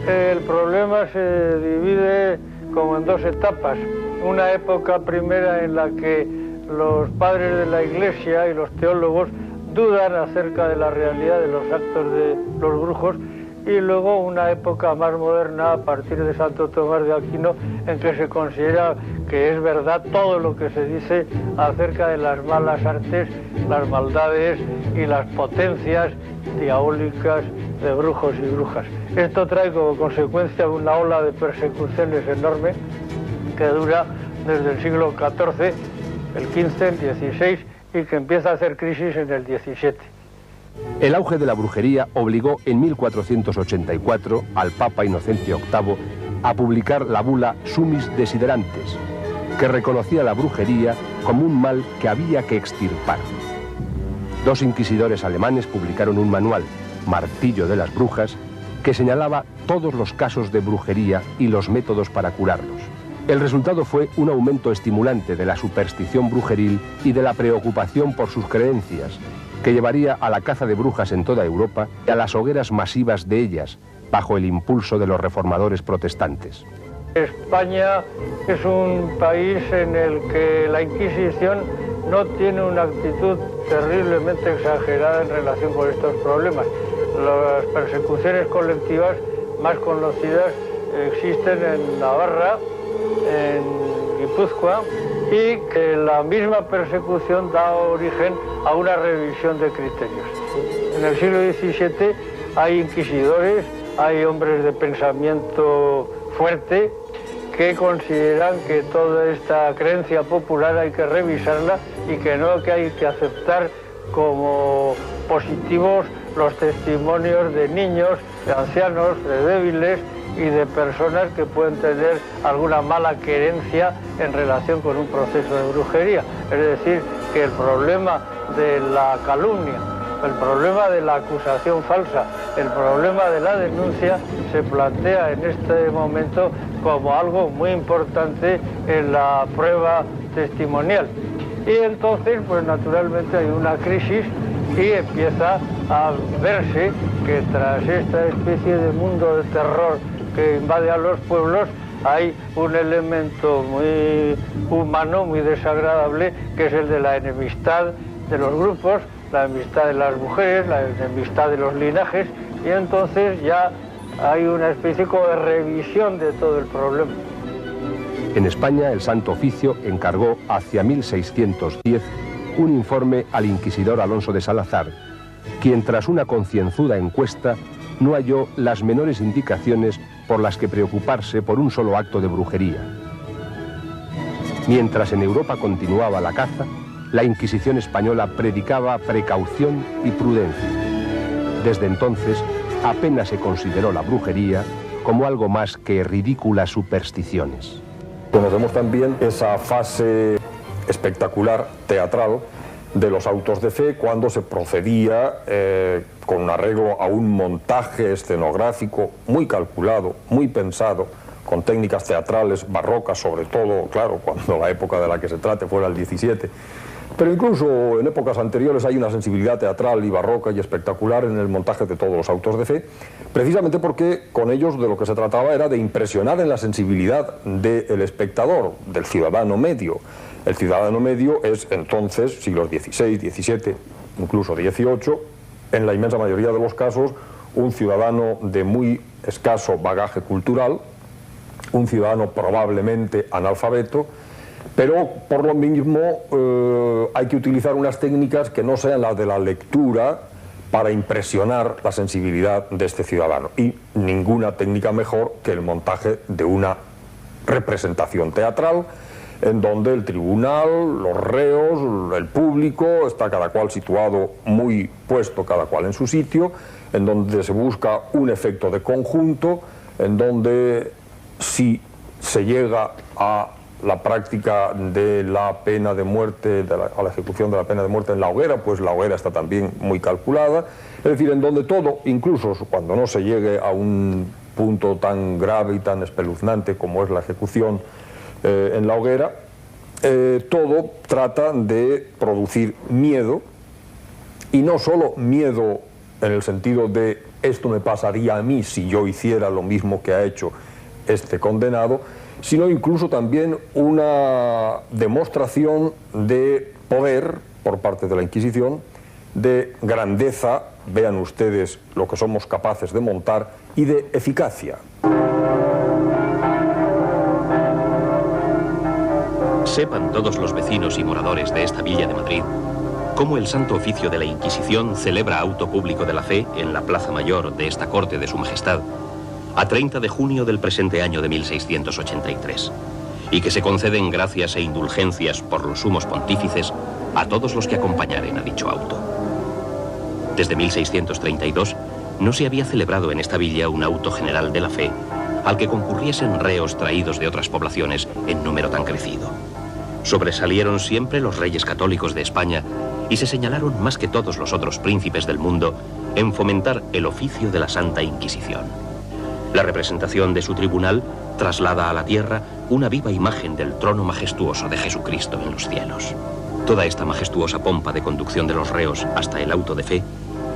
el problema se divide como en dos etapas. Una época primera en la que los padres de la Iglesia y los teólogos dudan acerca de la realidad de los actos de los brujos, y luego una época más moderna a partir de Santo Tomás de Aquino, en que se considera que es verdad todo lo que se dice acerca de las malas artes, las maldades y las potencias diabólicas de brujos y brujas. Esto trae como consecuencia una ola de persecuciones enorme que dura desde el siglo XIV, el XV, el XVI, y que empieza a hacer crisis en el XVII. El auge de la brujería obligó en 1484 al Papa Inocencio VIII a publicar la bula Summis Desiderantes, que reconocía la brujería como un mal que había que extirpar. Dos inquisidores alemanes publicaron un manual, Martillo de las Brujas, que señalaba todos los casos de brujería y los métodos para curarlos. El resultado fue un aumento estimulante de la superstición brujeril y de la preocupación por sus creencias, que llevaría a la caza de brujas en toda Europa y a las hogueras masivas de ellas, bajo el impulso de los reformadores protestantes. España es un país en el que la Inquisición no tiene una actitud terriblemente exagerada en relación con estos problemas. Las persecuciones colectivas más conocidas existen en Navarra, en Guipúzcoa, y que la misma persecución da origen a una revisión de criterios. En el siglo XVII hay inquisidores, hay hombres de pensamiento fuerte que consideran que toda esta creencia popular hay que revisarla y que no, que hay que aceptar como positivos los testimonios de niños, de ancianos, de débiles y de personas que pueden tener alguna mala querencia en relación con un proceso de brujería. Es decir, que el problema de la calumnia, el problema de la acusación falsa, el problema de la denuncia se plantea en este momento como algo muy importante en la prueba testimonial. Y entonces, pues naturalmente hay una crisis y empieza a verse que tras esta especie de mundo de terror que invade a los pueblos, hay un elemento muy humano, muy desagradable, que es el de la enemistad de los grupos, la enemistad de las mujeres, la enemistad de los linajes, y entonces ya hay una especie como de revisión de todo el problema. En España, el Santo Oficio encargó hacia 1610 un informe al inquisidor Alonso de Salazar, quien tras una concienzuda encuesta no halló las menores indicaciones por las que preocuparse por un solo acto de brujería. Mientras en Europa continuaba la caza, la Inquisición española predicaba precaución y prudencia. Desde entonces, apenas se consideró la brujería como algo más que ridículas supersticiones. Conocemos también esa fase espectacular, teatral, de los autos de fe, cuando se procedía con un arreglo a un montaje escenográfico muy calculado, muy pensado, con técnicas teatrales barrocas, sobre todo, claro, cuando la época de la que se trate fuera el 17. Pero incluso en épocas anteriores hay una sensibilidad teatral y barroca y espectacular en el montaje de todos los autos de fe, precisamente porque con ellos de lo que se trataba era de impresionar en la sensibilidad del espectador, del ciudadano medio. El ciudadano medio es entonces, siglos XVI, XVII, incluso XVIII, en la inmensa mayoría de los casos, un ciudadano de muy escaso bagaje cultural, un ciudadano probablemente analfabeto, pero por lo mismo hay que utilizar unas técnicas que no sean las de la lectura para impresionar la sensibilidad de este ciudadano. Y ninguna técnica mejor que el montaje de una representación teatral, en donde el tribunal, los reos, el público, está cada cual situado muy puesto, cada cual en su sitio, en donde se busca un efecto de conjunto, en donde si se llega a la práctica de la pena de muerte, a la ejecución de la pena de muerte en la hoguera, pues la hoguera está también muy calculada, es decir, en donde todo, incluso cuando no se llegue a un punto tan grave y tan espeluznante como es la ejecución en la hoguera, todo trata de producir miedo, y no solo miedo en el sentido de esto me pasaría a mí si yo hiciera lo mismo que ha hecho este condenado, sino incluso también una demostración de poder por parte de la Inquisición, de grandeza, vean ustedes lo que somos capaces de montar, y de eficacia. Sepan todos los vecinos y moradores de esta villa de Madrid cómo el Santo Oficio de la Inquisición celebra auto público de la fe en la Plaza Mayor de esta corte de Su Majestad a 30 de junio del presente año de 1683, y que se conceden gracias e indulgencias por los sumos pontífices a todos los que acompañaren a dicho auto. Desde 1632 no se había celebrado en esta villa un auto general de la fe al que concurriesen reos traídos de otras poblaciones en número tan crecido. Sobresalieron siempre los reyes católicos de España y se señalaron más que todos los otros príncipes del mundo en fomentar el oficio de la Santa Inquisición. La representación de su tribunal traslada a la tierra una viva imagen del trono majestuoso de Jesucristo en los cielos. Toda esta majestuosa pompa de conducción de los reos hasta el auto de fe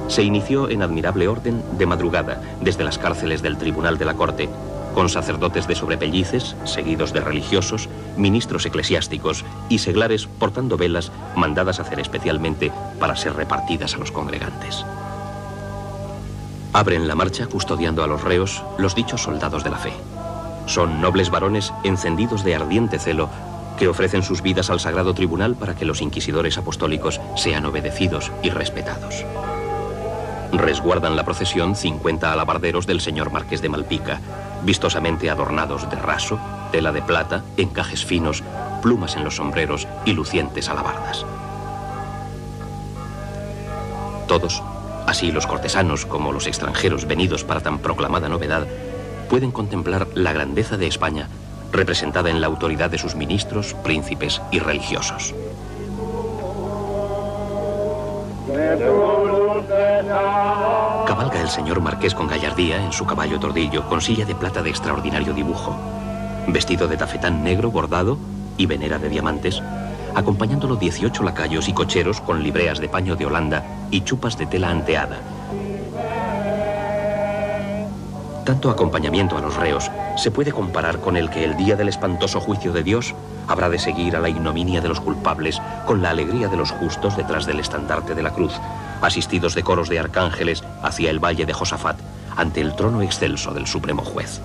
se inició en admirable orden de madrugada desde las cárceles del Tribunal de la Corte, con sacerdotes de sobrepellices, seguidos de religiosos, ministros eclesiásticos y seglares portando velas mandadas hacer especialmente para ser repartidas a los congregantes. Abren la marcha custodiando a los reos los dichos soldados de la fe. Son nobles varones encendidos de ardiente celo que ofrecen sus vidas al Sagrado Tribunal para que los inquisidores apostólicos sean obedecidos y respetados. Resguardan la procesión 50 alabarderos del señor Marqués de Malpica, vistosamente adornados de raso, tela de plata, encajes finos, plumas en los sombreros y lucientes alabardas. Todos, así los cortesanos como los extranjeros venidos para tan proclamada novedad, pueden contemplar la grandeza de España representada en la autoridad de sus ministros, príncipes y religiosos. Cabalga el señor Marqués con gallardía en su caballo tordillo con silla de plata de extraordinario dibujo, vestido de tafetán negro bordado y venera de diamantes, acompañándolo 18 lacayos y cocheros con libreas de paño de Holanda y chupas de tela anteada. Tanto acompañamiento a los reos se puede comparar con el que el día del espantoso juicio de Dios habrá de seguir a la ignominia de los culpables con la alegría de los justos detrás del estandarte de la cruz, asistidos de coros de arcángeles hacia el valle de Josafat, ante el trono excelso del Supremo Juez.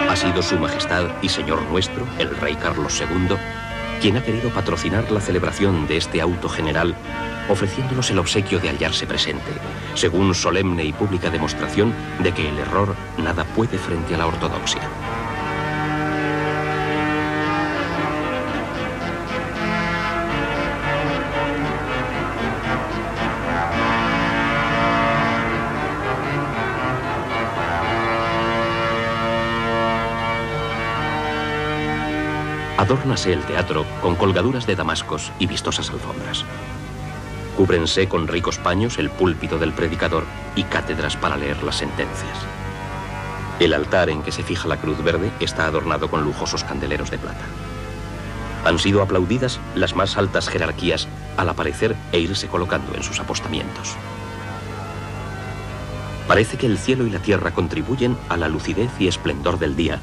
Ha sido Su Majestad y Señor nuestro, el Rey Carlos II, quien ha querido patrocinar la celebración de este auto general, ofreciéndonos el obsequio de hallarse presente, según solemne y pública demostración de que el error nada puede frente a la ortodoxia. Adórnase el teatro con colgaduras de damascos y vistosas alfombras. Cúbrense con ricos paños el púlpito del predicador y cátedras para leer las sentencias. El altar en que se fija la cruz verde está adornado con lujosos candeleros de plata. Han sido aplaudidas las más altas jerarquías al aparecer e irse colocando en sus apostamientos. Parece que el cielo y la tierra contribuyen a la lucidez y esplendor del día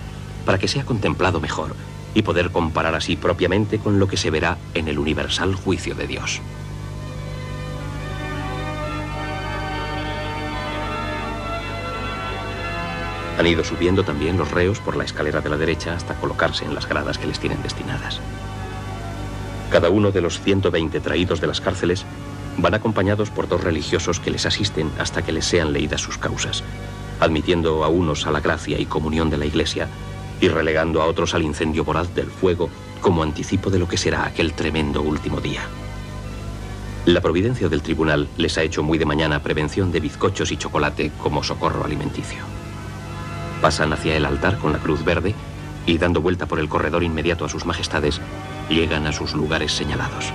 para que sea contemplado mejor y poder comparar así propiamente con lo que se verá en el universal juicio de Dios. Han ido subiendo también los reos por la escalera de la derecha hasta colocarse en las gradas que les tienen destinadas. Cada uno de los 120 traídos de las cárceles van acompañados por 2 religiosos que les asisten hasta que les sean leídas sus causas, admitiendo a unos a la gracia y comunión de la Iglesia y relegando a otros al incendio voraz del fuego como anticipo de lo que será aquel tremendo último día. La providencia del tribunal les ha hecho muy de mañana prevención de bizcochos y chocolate como socorro alimenticio. Pasan hacia el altar con la cruz verde y, dando vuelta por el corredor inmediato a sus majestades, llegan a sus lugares señalados.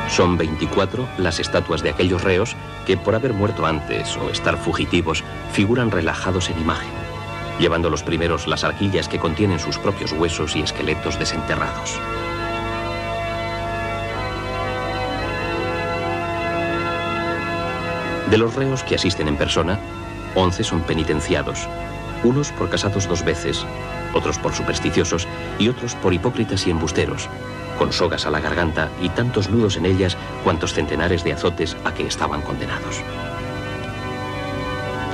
Son 24 las estatuas de aquellos reos que, por haber muerto antes o estar fugitivos, figuran relajados en imagen, llevando los primeros las arquillas que contienen sus propios huesos y esqueletos desenterrados. De los reos que asisten en persona, 11 son penitenciados, unos por casados 2 veces, otros por supersticiosos y otros por hipócritas y embusteros, con sogas a la garganta y tantos nudos en ellas cuantos centenares de azotes a que estaban condenados.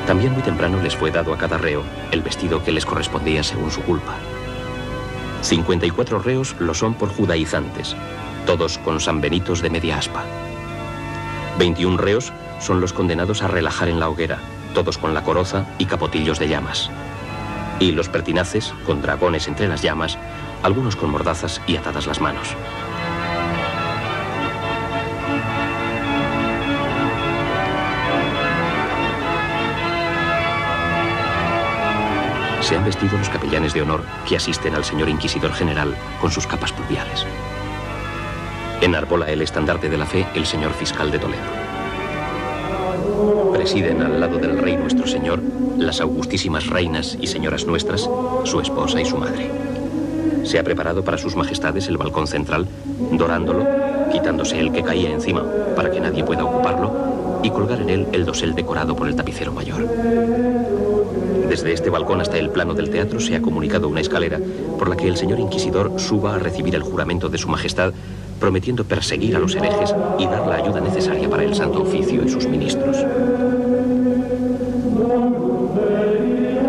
También muy temprano les fue dado a cada reo el vestido que les correspondía según su culpa. 54 reos lo son por judaizantes, todos con sanbenitos de media aspa. 21 reos son los condenados a relajar en la hoguera, todos con la coroza y capotillos de llamas. Y los pertinaces, con dragones entre las llamas, algunos con mordazas y atadas las manos. Se han vestido los capellanes de honor que asisten al señor Inquisidor General con sus capas pluviales. Enarbola el estandarte de la fe el señor Fiscal de Toledo. Presiden al lado del Rey Nuestro Señor las augustísimas reinas y señoras nuestras, su esposa y su madre. Se ha preparado para sus majestades el balcón central, dorándolo, quitándose el que caía encima para que nadie pueda ocuparlo y colgar en él el dosel decorado por el tapicero mayor. Desde este balcón hasta el plano del teatro se ha comunicado una escalera por la que el señor Inquisidor suba a recibir el juramento de su majestad, prometiendo perseguir a los herejes y dar la ayuda necesaria para el Santo Oficio y sus ministros.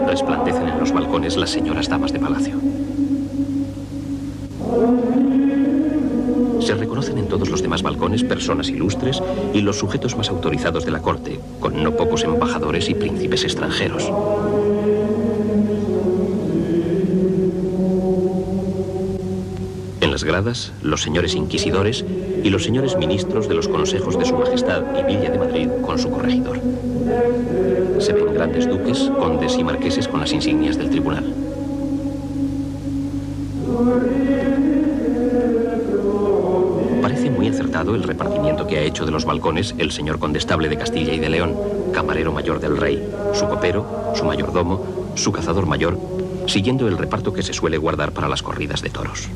Resplandecen en los balcones las señoras damas de palacio. Se reconocen en todos los demás balcones personas ilustres y los sujetos más autorizados de la corte, con no pocos embajadores y príncipes extranjeros. En las gradas, los señores inquisidores y los señores ministros de los consejos de su majestad y Villa de Madrid con su corregidor. Se ven grandes duques, condes y marqueses con las insignias del tribunal. Parece muy acertado el repartimiento que ha hecho de los balcones el señor condestable de Castilla y de León, camarero mayor del rey, su copero, su mayordomo, su cazador mayor, siguiendo el reparto que se suele guardar para las corridas de toros.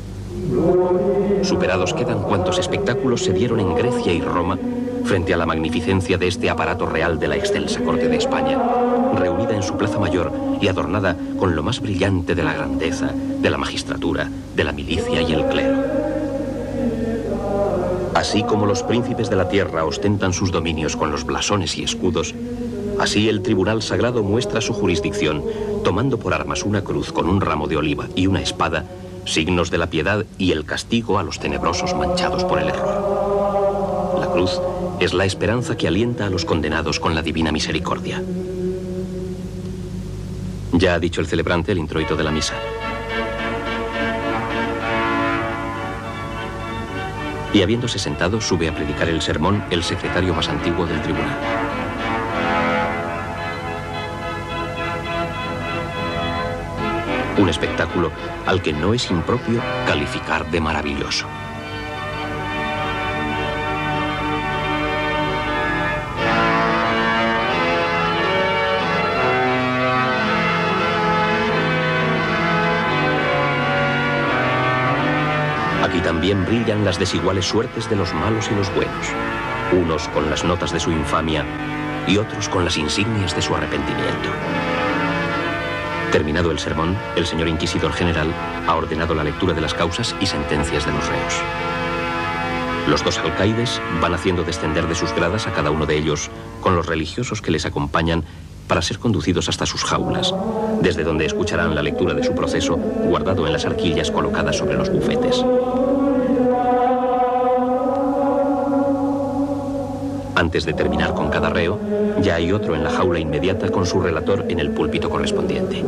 Superados quedan cuantos espectáculos se dieron en Grecia y Roma frente a la magnificencia de este aparato real de la excelsa corte de España, reunida en su plaza mayor y adornada con lo más brillante de la grandeza, de la magistratura, de la milicia y el clero. Así como los príncipes de la tierra ostentan sus dominios con los blasones y escudos, así el tribunal sagrado muestra su jurisdicción, tomando por armas una cruz con un ramo de oliva y una espada, signos de la piedad y el castigo a los tenebrosos manchados por el error. La cruz es la esperanza que alienta a los condenados con la divina misericordia. Ya ha dicho el celebrante el introito de la misa. Y habiéndose sentado, sube a predicar el sermón el secretario más antiguo del tribunal. Un espectáculo al que no es impropio calificar de maravilloso. Aquí también brillan las desiguales suertes de los malos y los buenos, unos con las notas de su infamia y otros con las insignias de su arrepentimiento. Terminado el sermón, el señor inquisidor general ha ordenado la lectura de las causas y sentencias de los reos. Los dos alcaides van haciendo descender de sus gradas a cada uno de ellos con los religiosos que les acompañan para ser conducidos hasta sus jaulas, desde donde escucharán la lectura de su proceso guardado en las arquillas colocadas sobre los bufetes. Antes de terminar con cada reo, ya hay otro en la jaula inmediata con su relator en el púlpito correspondiente.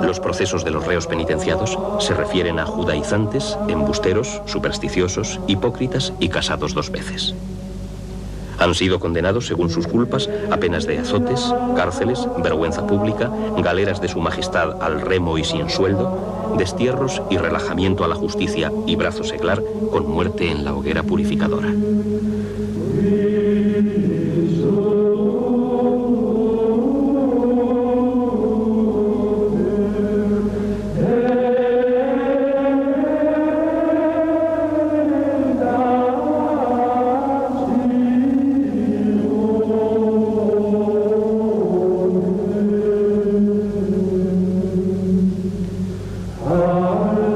Los procesos de los reos penitenciados se refieren a judaizantes, embusteros, supersticiosos, hipócritas y casados 2 veces. Han sido condenados, según sus culpas, a penas de azotes, cárceles, vergüenza pública, galeras de su majestad al remo y sin sueldo, destierros y relajamiento a la justicia y brazo seglar con muerte en la hoguera purificadora.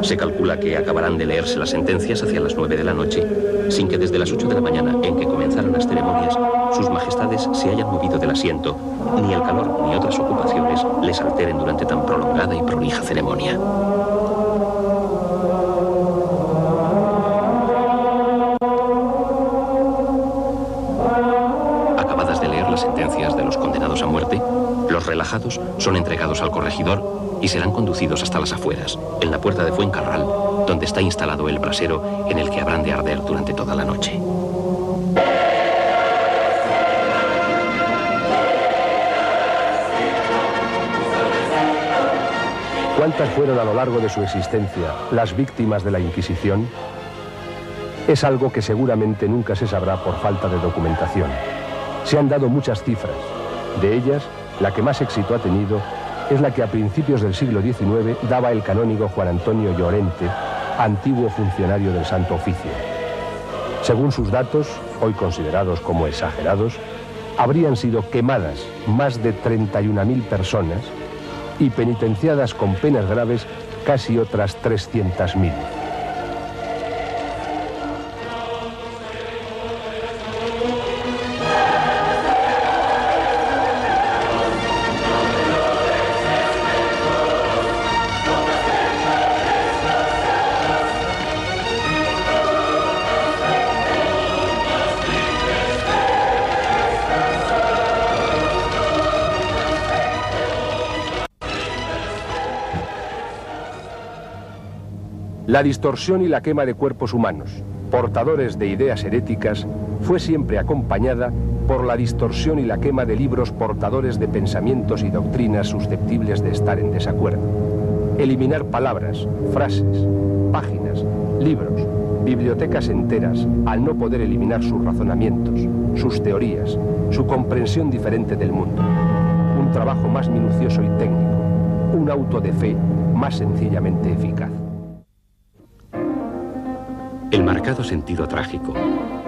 Se calcula que acabarán de leerse las sentencias hacia las 9 de la noche, sin que desde las 8 de la mañana en que comenzaron las ceremonias, sus majestades se hayan movido del asiento, ni el calor ni otras ocupaciones les alteren durante tan prolongada y prolija ceremonia. Acabadas de leer las sentencias de los condenados a muerte, los relajados son entregados al corregidor y serán conducidos hasta las afueras, en la puerta de Fuencarral, donde está instalado el brasero en el que habrán de arder durante toda la noche. ¿Cuántas fueron a lo largo de su existencia las víctimas de la Inquisición? Es algo que seguramente nunca se sabrá por falta de documentación. Se han dado muchas cifras. De ellas, la que más éxito ha tenido es la que a principios del siglo XIX daba el canónigo Juan Antonio Llorente, antiguo funcionario del Santo Oficio. Según sus datos, hoy considerados como exagerados, habrían sido quemadas más de 31.000 personas y penitenciadas con penas graves casi otras 300.000. La distorsión y la quema de cuerpos humanos, portadores de ideas heréticas, fue siempre acompañada por la distorsión y la quema de libros portadores de pensamientos y doctrinas susceptibles de estar en desacuerdo. Eliminar palabras, frases, páginas, libros, bibliotecas enteras, al no poder eliminar sus razonamientos, sus teorías, su comprensión diferente del mundo. Un trabajo más minucioso y técnico, un auto de fe más sencillamente eficaz. El marcado sentido trágico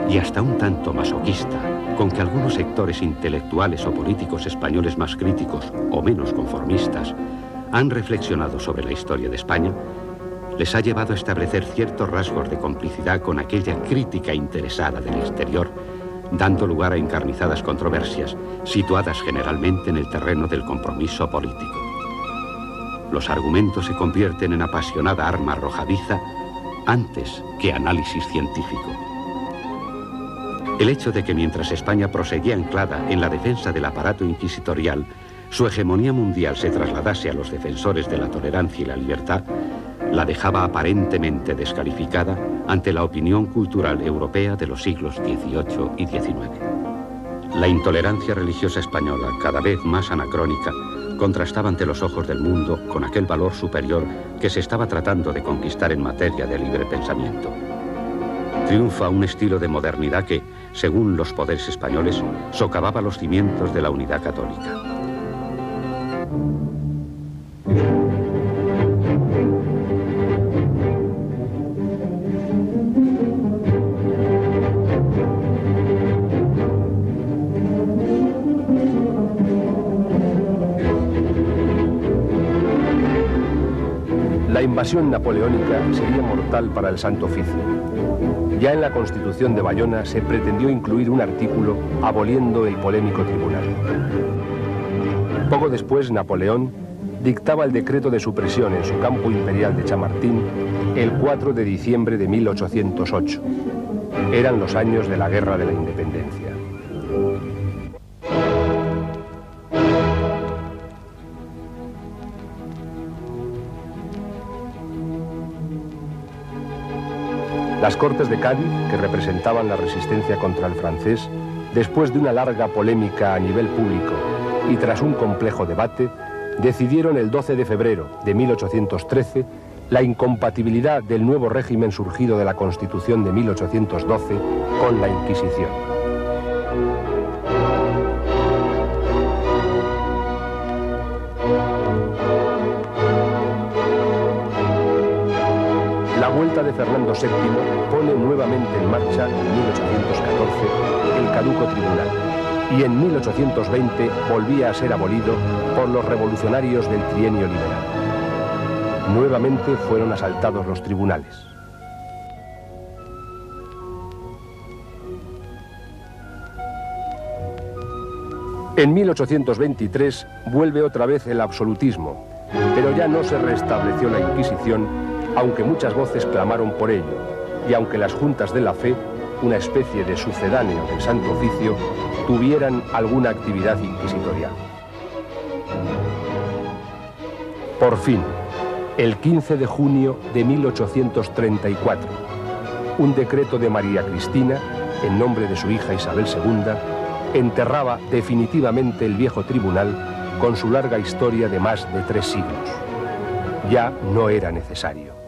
y hasta un tanto masoquista con que algunos sectores intelectuales o políticos españoles más críticos o menos conformistas han reflexionado sobre la historia de España, les ha llevado a establecer ciertos rasgos de complicidad con aquella crítica interesada del exterior, dando lugar a encarnizadas controversias, situadas generalmente en el terreno del compromiso político. Los argumentos se convierten en apasionada arma arrojadiza antes que análisis científico. El hecho de que mientras España proseguía anclada en la defensa del aparato inquisitorial, su hegemonía mundial se trasladase a los defensores de la tolerancia y la libertad, la dejaba aparentemente descalificada ante la opinión cultural europea de los siglos XVIII y XIX. La intolerancia religiosa española, cada vez más anacrónica, contrastaba ante los ojos del mundo con aquel valor superior que se estaba tratando de conquistar en materia de libre pensamiento. Triunfa un estilo de modernidad que, según los poderes españoles, socavaba los cimientos de la unidad católica. La invasión napoleónica sería mortal para el Santo Oficio. Ya en la Constitución de Bayona se pretendió incluir un artículo aboliendo el polémico tribunal. Poco después, Napoleón dictaba el decreto de supresión en su campo imperial de Chamartín el 4 de diciembre de 1808. Eran los años de la Guerra de la Independencia. Las Cortes de Cádiz, que representaban la resistencia contra el francés, después de una larga polémica a nivel público y tras un complejo debate, decidieron el 12 de febrero de 1813 la incompatibilidad del nuevo régimen surgido de la Constitución de 1812 con la Inquisición. La vuelta de Fernando VII pone nuevamente en marcha en 1814 el caduco tribunal y en 1820 volvía a ser abolido por los revolucionarios del trienio liberal. Nuevamente fueron asaltados los tribunales. En 1823 vuelve otra vez el absolutismo, pero ya no se restableció la Inquisición, aunque muchas voces clamaron por ello, y aunque las juntas de la fe, una especie de sucedáneo del Santo Oficio, tuvieran alguna actividad inquisitorial. Por fin, el 15 de junio de 1834, un decreto de María Cristina, en nombre de su hija Isabel II, enterraba definitivamente el viejo tribunal con su larga historia de más de 3 siglos. Ya no era necesario.